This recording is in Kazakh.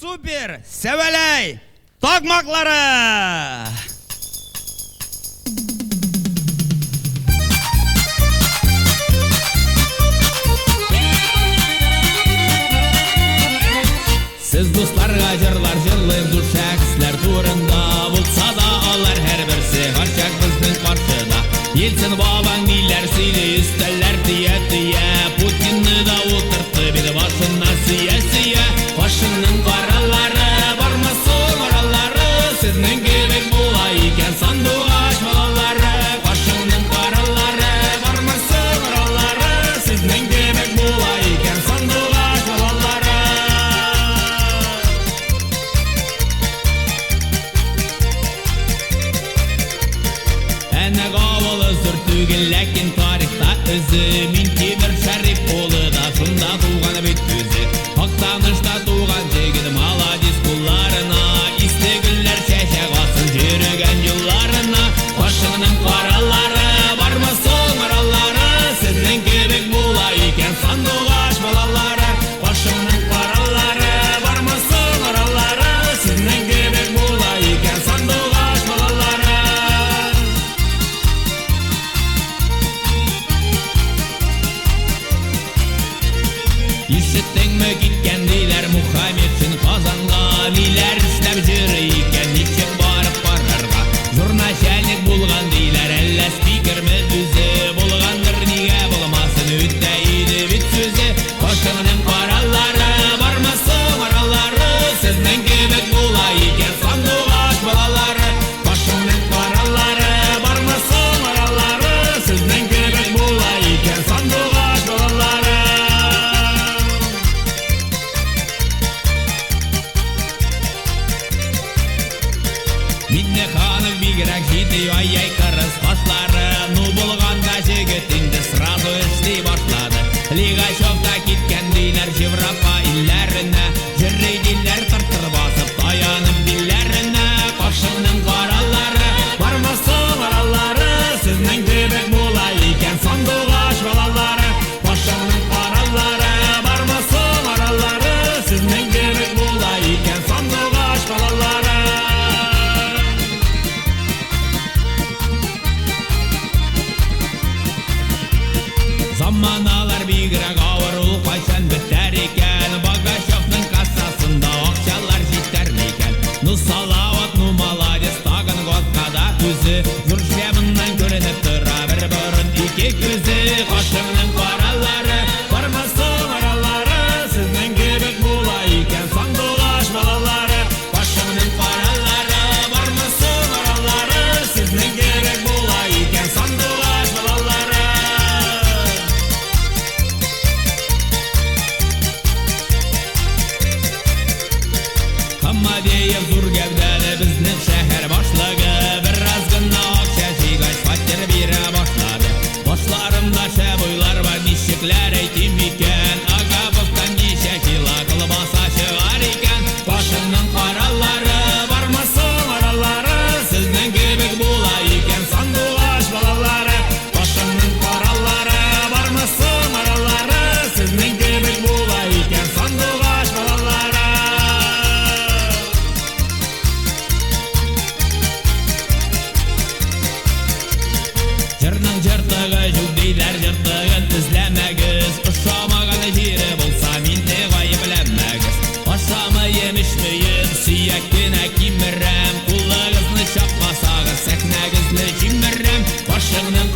Супер! Севелей! Токмаклары! Siz dostlarga jırlar jırlayın durşak sizler turunda bulsa da alır her birisi harçak bizning qarşıda Yelsin baban neler söyle üsteller diye Putinni da oturttu bir başına siye Başının qaralları barmasın qaralları sizning gibi bulayken sandığı açmaları Başının qaralları barmasın qaralları sizning gibi bulayken sandığı açmaları Әне қавылы сүртуген ләкин тарихта өзі Минки бір шәріп қолы да шында туған бет көзі Мақтанышта туған жегін маладис құлларына Истегілер шәшәк асын жүрген жылларына Башының қаралары бармасын аралары Сіздің кебек бола екен сандуғаш балалары Башының қаралары бармасын аралары Сіздің кебек бола екен сандуғаш балалары Ишеттеңме кеткен дейлер Мұхаммедшін Қазанға Нелер ішләп жүрі екен нечек барып барарға Журначальник болған дейлер әлі спикер ме өзі Болғандыр неге болмасын өтті еді бет сөзі Башыңның қаралары бармасын аралары Сіздің кебек бола екен сандуғаш балалары Башыңның қаралары бармасын аралары Сіздің кебек бола екен сандуғаш балалары Минне ханым бигрәк җитди ай кырыс башлары Ну булганда җегет инде сразу эшли башлады Лигачевта киткән диләр Европа илләренә Җөрри диләр тыртыр басып таянып дилләренә Башыңның каралары бармасын аралары Сезнең кебек була икән сандуғаш балалары Башыңның каралары бармасын аралары Сезнең кебек була икән сандуғаш балалары Заманалар бигрәк авыр ул кайчан бетәр икән Багачевның кассасында акчалар җитәр микән Ну салават, ну молодец, тагын годкада үзе Зуршебыннан күренеп тора бер борын ике күзе Кашыңның каралары бармасын аралары Сезнең кебек була икән сандуғаш балалары Башыңның каралары бармасын аралары Сезнең кебек була икән сандуғаш балалары Хаммадеев зур гәүдәле безнең шәһәр башлыгы Бераз гына акча җыйгач фатир бирә башлады Башларымда шәп уйлар бар ничекләр әйтим икән Агабовтан ничә кило колбаса чыгар икән Башыңның каралары бармасын аралары Сезнең кебек була икән сандуғаш балалары Башыңның каралары бармасын аралары Сезнең кебек була икән сандуғаш балалары Жырның жыртығы жүк дейлер жыртығын ізләмәгіз Ұшамаған жері болса менде ғайыпләмәгіз Ашамы емішмейін сүйек кенә кимірәм Құлығызны шапмасағыз сәкнәгізні жимірәм Башыңның